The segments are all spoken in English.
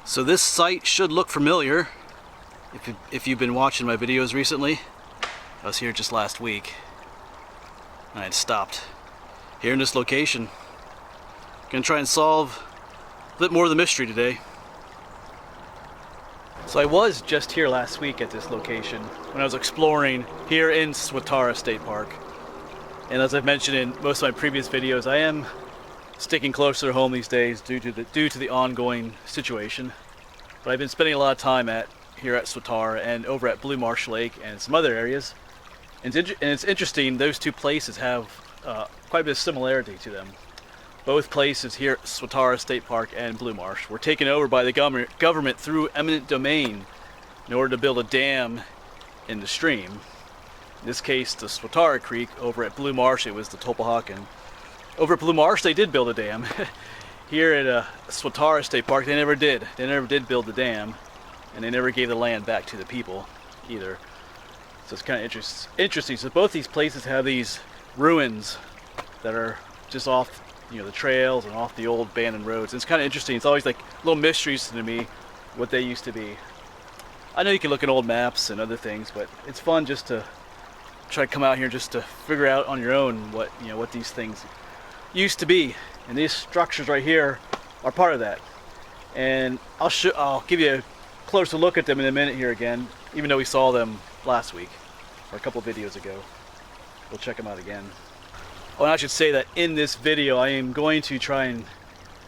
So this site should look familiar if you've been watching my videos recently. I was here just last week and I had stopped here in this location. Gonna try and solve a bit more of the mystery today. So I was just here last week at this location when I was exploring here in Swatara State Park. And as I've mentioned in most of my previous videos, I am sticking closer to home these days due to the ongoing situation. But I've been spending a lot of time here at Swatara and over at Blue Marsh Lake and some other areas. And it's interesting, those two places have quite a bit of similarity to them. Both places here at Swatara State Park and Blue Marsh were taken over by the government through eminent domain in order to build a dam in the stream. In this case, the Swatara Creek. Over at Blue Marsh, it was the Topahawken. Over at Blue Marsh, they did build a dam. Here at Swatara State Park, they never did. They never did build the dam, and they never gave the land back to the people either. So it's kind of interesting. So both these places have these ruins that are just off, the trails and off the old abandoned roads. And it's kind of interesting. It's always like little mysteries to me what they used to be. I know you can look at old maps and other things, but it's fun just to try to come out here just to figure out on your own what these things used to be. And these structures right here are part of that. And I'll give you a closer look at them in a minute here again, even though we saw them last week or a couple of videos ago. We'll check them out again. Oh, and I should say that in this video I am going to try and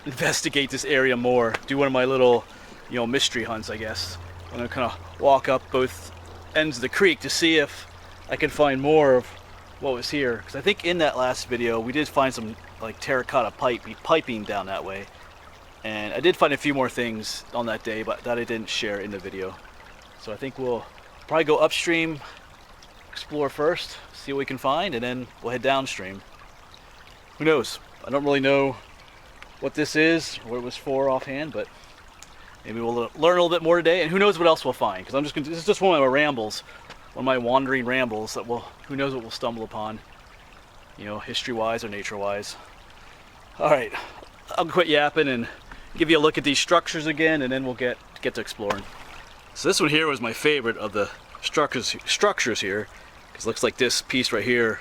investigate this area more, do one of my little mystery hunts, I guess. I'm going to kind of walk up both ends of the creek to see if I can find more of what was here, because I think in that last video we did find some like terracotta piping down that way, and I did find a few more things on that day but that I didn't share in the video. So I think we'll probably go upstream, explore first, see what we can find, and then we'll head downstream. Who knows? I don't really know what this is or what it was for offhand, but maybe we'll learn a little bit more today, and who knows what else we'll find, because this is just one of my rambles, one of my wandering rambles that who knows what we'll stumble upon, history-wise or nature-wise. Alright, I'll quit yapping and give you a look at these structures again, and then we'll get to exploring. So this one here was my favorite of the structures here, because it looks like this piece right here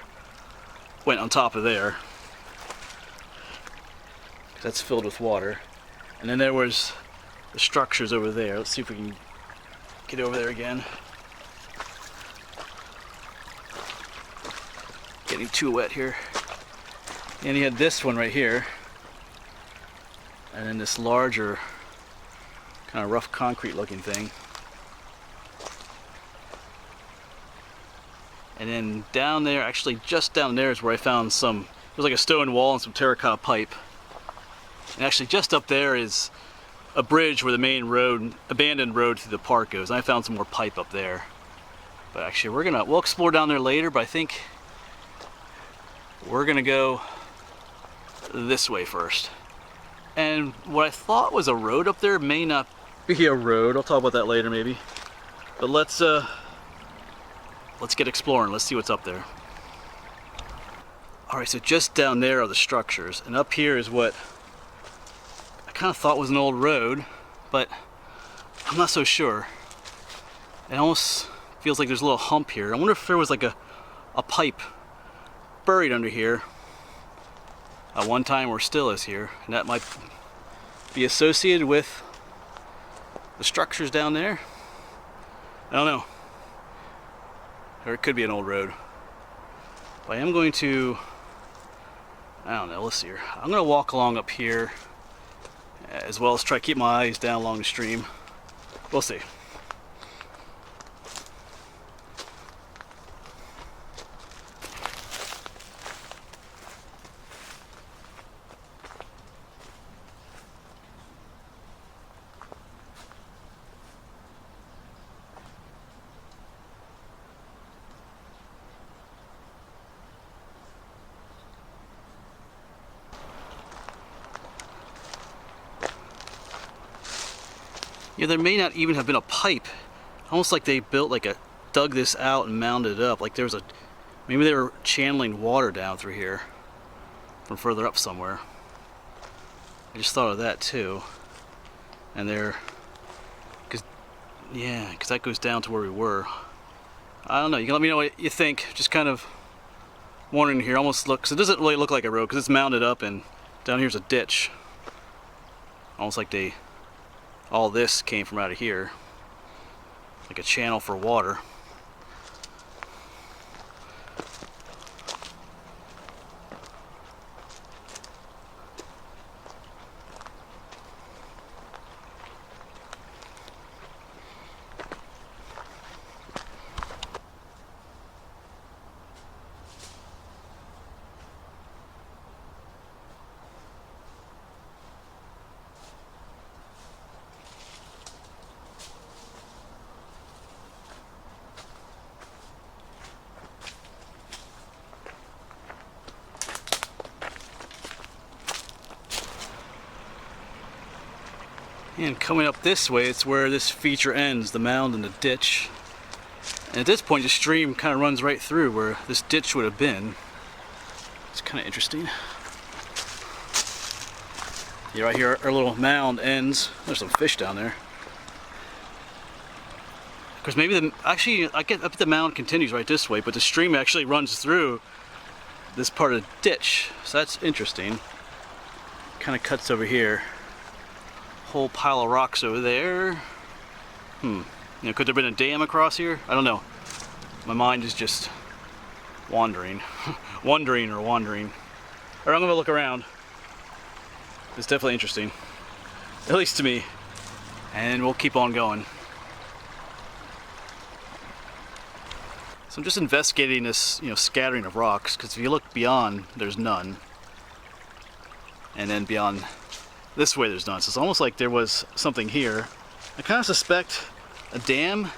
went on top of there. That's filled with water. And then there was the structures over there. Let's see if we can get over there again. Getting too wet here. And you had this one right here. And then this larger, kind of rough concrete looking thing. And then down there, actually just down there is where I found it was like a stone wall and some terracotta pipe. And actually just up there is a bridge where the main road, abandoned road through the park goes. And I found some more pipe up there. But actually we'll explore down there later, but I think we're gonna go this way first. And what I thought was a road up there may not be a road. I'll talk about that later maybe. But let's get exploring. Let's see what's up there. Alright, so just down there are the structures, and up here is what I kind of thought was an old road, but I'm not so sure. It almost feels like there's a little hump here. I wonder if there was like a pipe buried under here at one time, or still is here, and that might be associated with the structures down there. I don't know. Or it could be an old road. But I am going to, I don't know, let's see here. I'm going to walk along up here as well as try to keep my eyes down along the stream. We'll see. Yeah, there may not even have been a pipe. Almost like they dug this out and mounded it up. Like maybe they were channeling water down through here from further up somewhere. I just thought of that too. And there Yeah, because that goes down to where we were. I don't know. You can let me know what you think. Just kind of wondering here. Almost looks. It doesn't really look like a road because it's mounded up, and down here's a ditch. Almost like all this came from out of here, like a channel for water. And coming up this way, it's where this feature ends, the mound and the ditch. And at this point, the stream kind of runs right through where this ditch would have been. It's kind of interesting. Yeah, right here, our little mound ends. There's some fish down there. Because maybe actually, I bet the mound continues right this way, but the stream actually runs through this part of the ditch. So that's interesting. Kind of cuts over here. Whole pile of rocks over there. You know, could there have been a dam across here? I don't know. My mind is just wandering. Wandering. Or I'm gonna look around. It's definitely interesting. At least to me. And we'll keep on going. So I'm just investigating this, you know, scattering of rocks, because if you look beyond, there's none. And then beyond this way there's none. So it's almost like there was something here. I kind of suspect a dam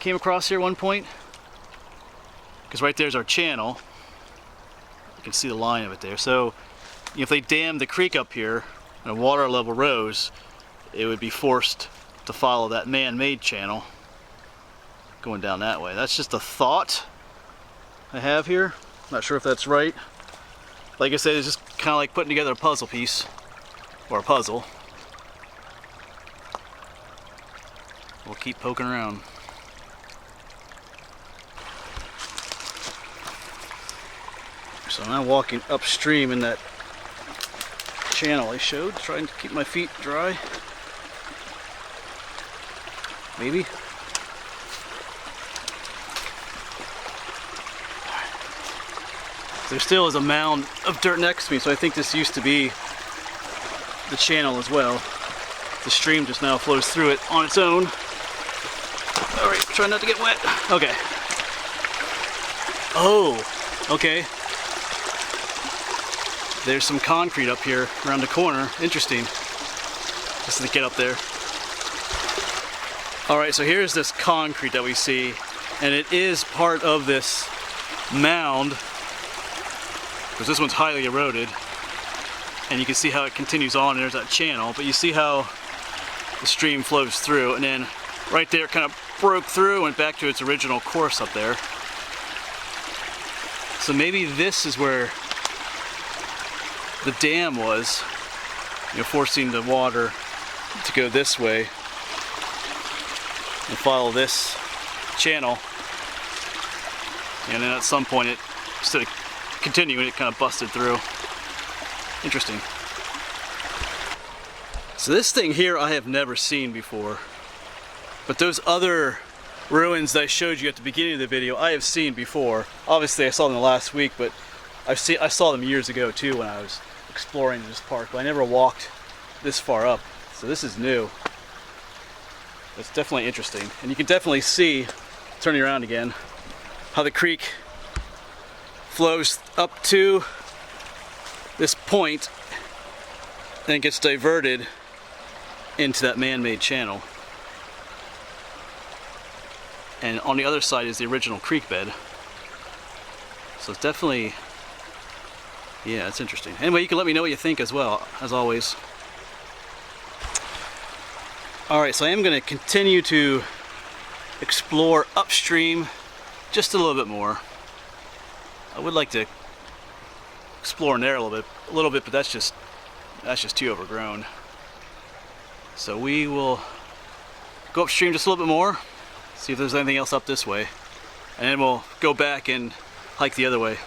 came across here at one point, because right there's our channel. You can see the line of it there. So if they dammed the creek up here and the water level rose, it would be forced to follow that man-made channel going down that way. That's just a thought I have here. Not sure if that's right. Like I said, it's just kind of like putting together a puzzle piece. Or a puzzle. We'll keep poking around. So I'm now walking upstream in that channel I showed, trying to keep my feet dry. Maybe. There still is a mound of dirt next to me, so I think this used to be the channel as well. The stream just now flows through it on its own. Alright, try not to get wet. Okay. Oh, okay. There's some concrete up here around the corner. Interesting. Just to get up there. Alright, so here's this concrete that we see, and it is part of this mound, because this one's highly eroded. And you can see how it continues on, and there's that channel, but you see how the stream flows through, and then right there it kind of broke through, went back to its original course up there. So maybe this is where the dam was, you know, forcing the water to go this way and follow this channel. And then at some point, instead of continuing, it kind of busted through. Interesting. So this thing here I have never seen before, but those other ruins that I showed you at the beginning of the video I have seen before. Obviously I saw them last week, but I saw them years ago too when I was exploring this park, but I never walked this far up, so this is new. It's definitely interesting, and you can definitely see, turning around again, how the creek flows up to this point, then gets diverted into that man-made channel. And on the other side is the original creek bed. So it's definitely, yeah, it's interesting. Anyway, you can let me know what you think as well, as always. Alright, so I am going to continue to explore upstream just a little bit more. I would like to explore in there a little bit, but that's just too overgrown. So we will go upstream just a little bit more, see if there's anything else up this way, and then we'll go back and hike the other way.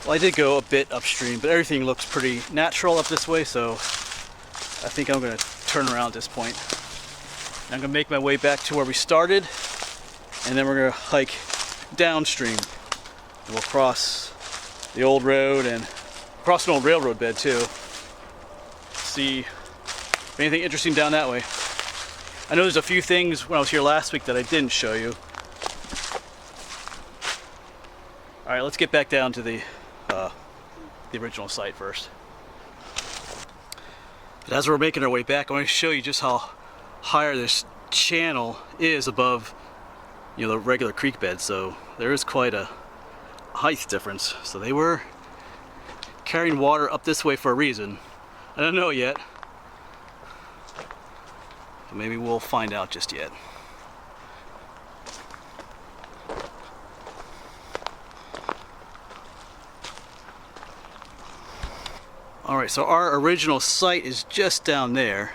Well, I did go a bit upstream, but everything looks pretty natural up this way, so I think I'm going to turn around at this point. I'm going to make my way back to where we started, and then we're going to hike downstream. And we'll cross the old road and cross an old railroad bed too. See if anything interesting down that way. I know there's a few things when I was here last week that I didn't show you. Alright, let's get back down to the original site first. But as we're making our way back, I want to show you just how higher this channel is above, you know, the regular creek bed. So there is quite a height difference. So they were carrying water up this way for a reason. I don't know yet. But maybe we'll find out just yet. Alright, so our original site is just down there.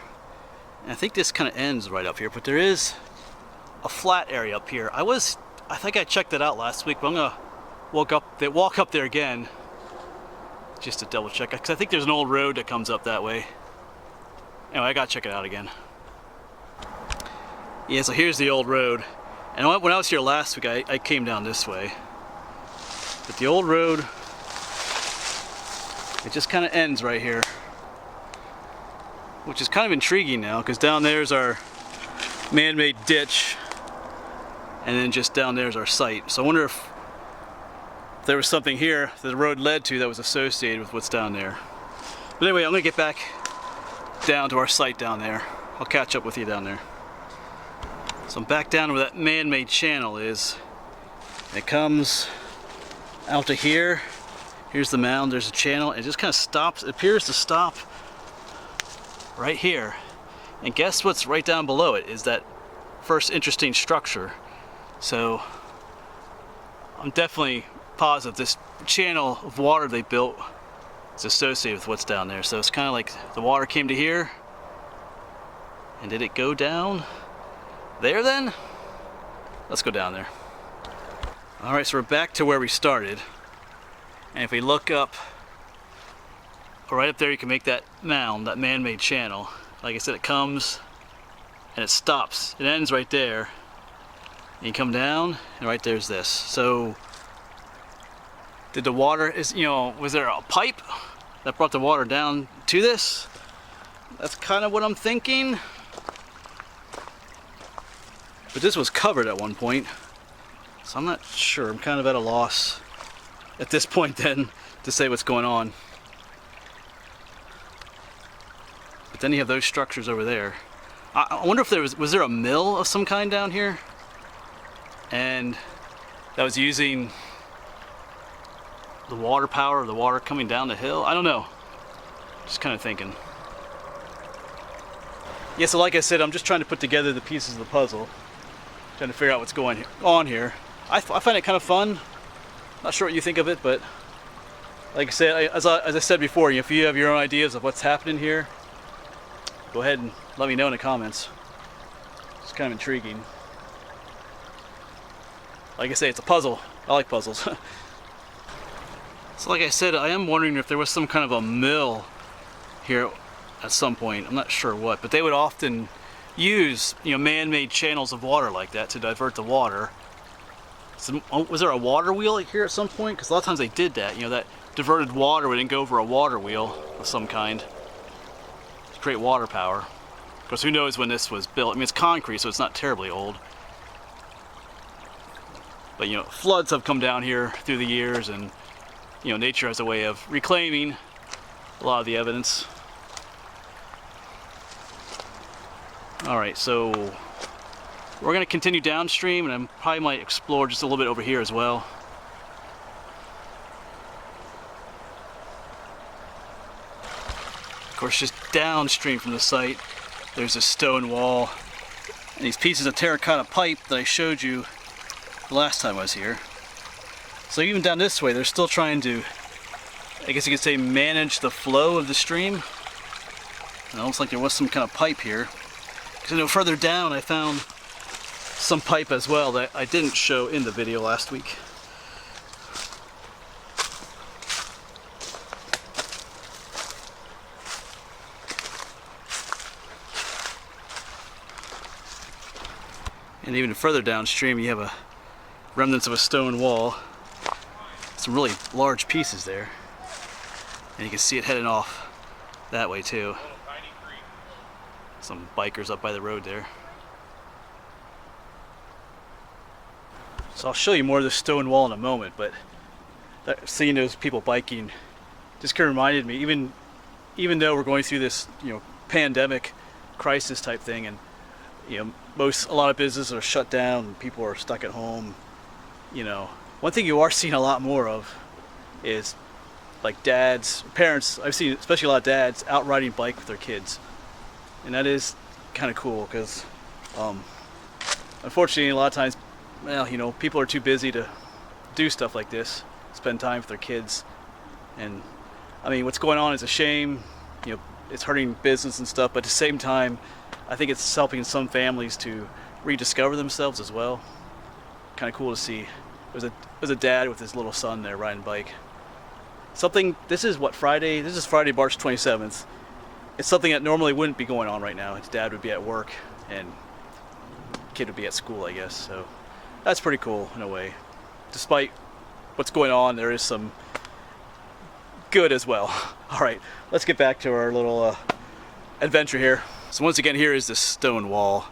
And I think this kind of ends right up here, but there is a flat area up here. I think I checked it out last week, but I'm gonna walk up there again just to double check, because I think there's an old road that comes up that way. Anyway, I gotta check it out again. Yeah, so here's the old road. And when I was here last week, I came down this way. But the old road, it just kind of ends right here, which is kind of intriguing now, because down there's our man-made ditch, and then just down there's our site. So I wonder if there was something here that the road led to that was associated with what's down there. But anyway, I'm gonna get back down to our site down there. I'll catch up with you down there. So I'm back down where that man-made channel is. It comes out to here. Here's the mound, there's a channel, it just kind of stops, it appears to stop right here. And guess what's right down below it is that first interesting structure. So I'm definitely positive this channel of water they built is associated with what's down there. So it's kind of like the water came to here, and did it go down there then? Let's go down there. Alright, so we're back to where we started. And if we look up, right up there, you can make that mound, that man-made channel. Like I said, it comes and it stops. It ends right there. And you come down, and right there's this. So, did the water, was there a pipe that brought the water down to this? That's kind of what I'm thinking. But this was covered at one point, so I'm not sure. I'm kind of at a loss at this point then to say what's going on. But then you have those structures over there. I wonder if there was there a mill of some kind down here, and that was using the water power of the water coming down the hill? I don't know. Just kind of thinking. Yeah, so like I said, I'm just trying to put together the pieces of the puzzle, trying to figure out what's going on here. I find it kind of fun. Not sure what you think of it, but like I said, as I said before, if you have your own ideas of what's happening here, go ahead and let me know in the comments. It's kind of intriguing. Like I say, it's a puzzle. I like puzzles. So like I said, I am wondering if there was some kind of a mill here at some point. I'm not sure what, but they would often use, man-made channels of water like that to divert the water. So, was there a water wheel here at some point? Because a lot of times they did that. That diverted water would then go over a water wheel of some kind to create water power. Of course, who knows when this was built? I mean, it's concrete, so it's not terribly old. But floods have come down here through the years, and nature has a way of reclaiming a lot of the evidence. All right, so we're going to continue downstream, and I probably might explore just a little bit over here as well. Of course, just downstream from the site, there's a stone wall and these pieces of terracotta pipe that I showed you the last time I was here. So even down this way, they're still trying to, I guess you could say, manage the flow of the stream. It looks like there was some kind of pipe here. Because I know further down I found some pipe as well that I didn't show in the video last week. And even further downstream you have a remnants of a stone wall. Some really large pieces there. And you can see it heading off that way too. Some bikers up by the road there. So I'll show you more of the stone wall in a moment, but seeing those people biking just kind of reminded me, even though we're going through this, pandemic crisis type thing, and a lot of businesses are shut down and people are stuck at home. One thing you are seeing a lot more of is like parents. I've seen especially a lot of dads out riding bike with their kids, and that is kind of cool because unfortunately a lot of times, people are too busy to do stuff like this, spend time with their kids. And I mean, what's going on is a shame. It's hurting business and stuff, but at the same time I think it's helping some families to rediscover themselves as well. Kind of cool to see. There's a dad with his little son there riding bike. This is Friday? This is Friday, March 27th. It's something that normally wouldn't be going on right now. His dad would be at work and kid would be at school, I guess. So that's pretty cool in a way. Despite what's going on, there is some good as well. All right, let's get back to our little adventure here. So once again, here is this stone wall.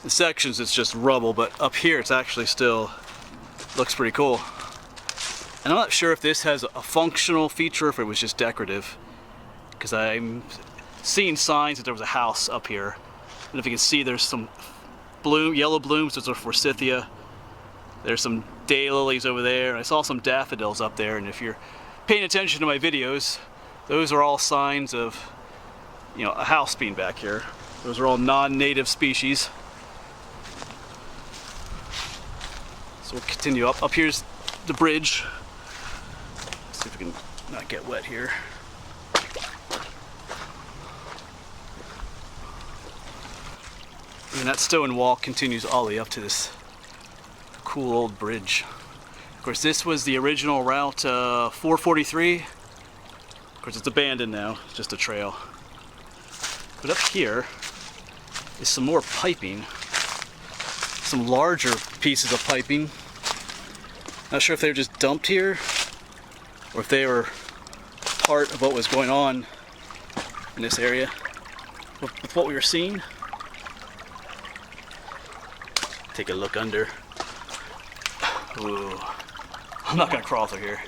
In sections it's just rubble, but up here it's actually still looks pretty cool. And I'm not sure if this has a functional feature or if it was just decorative, because I'm seeing signs that there was a house up here. And if you can see, there's some yellow blooms, those are forsythia. There's some daylilies over there. I saw some daffodils up there, and if you're paying attention to my videos, those are all signs of a house being back here. Those are all non-native species. So we'll continue up. Up here's the bridge. Let's see if we can not get wet here. And that stone wall continues all the way up to this cool old bridge. Of course, this was the original route 443. Of course, it's abandoned now. It's just a trail. But up here is some more piping. Some larger pieces of piping. Not sure if they were just dumped here or if they were part of what was going on in this area with what we were seeing. Take a look under. Ooh, I'm not gonna crawl through here.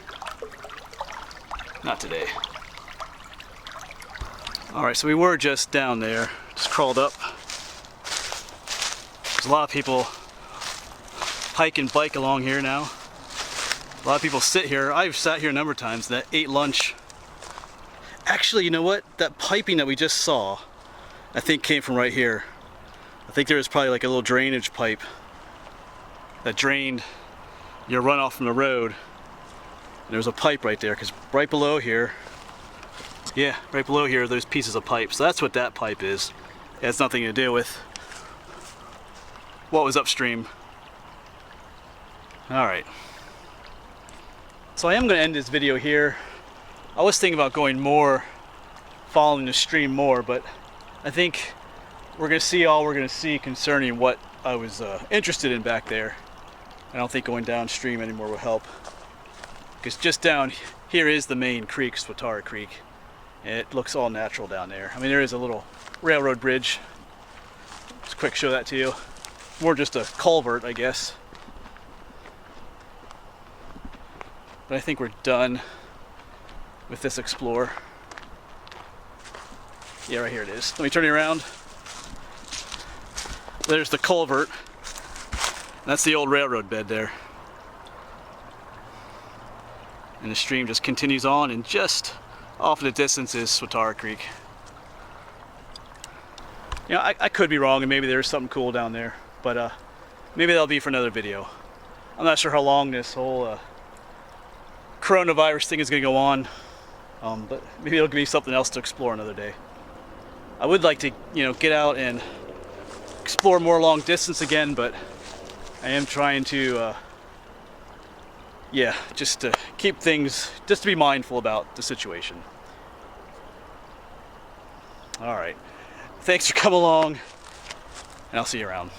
Not today. Alright, so we were just down there, just crawled up. There's a lot of people hike and bike along here now. A lot of people sit here. I've sat here a number of times and ate lunch. Actually, you know what? That piping that we just saw, I think came from right here. I think there was probably like a little drainage pipe that drained your runoff from the road. And there was a pipe right there, because right below here, right below here, there's pieces of pipe. So that's what that pipe is. It has nothing to do with what was upstream. Alright. So I am going to end this video here. I was thinking about going more, following the stream more, but I think we're going to see all we're going to see concerning what I was interested in back there. I don't think going downstream anymore will help. Because just down here is the main creek, Swatara Creek. And it looks all natural down there. I mean, there is a little railroad bridge. Just quick show that to you. More just a culvert, I guess. But I think we're done with this explore. Yeah, right here it is. Let me turn you around. There's the culvert. That's the old railroad bed there. And the stream just continues on, and just off in the distance is Swatara Creek. I could be wrong, and maybe there's something cool down there, but maybe that'll be for another video. I'm not sure how long this whole coronavirus thing is going to go on, but maybe it'll give me something else to explore another day. I would like to, get out and explore more long distance again, but I am trying to, just to keep things, just to be mindful about the situation. All right. Thanks for coming along, and I'll see you around.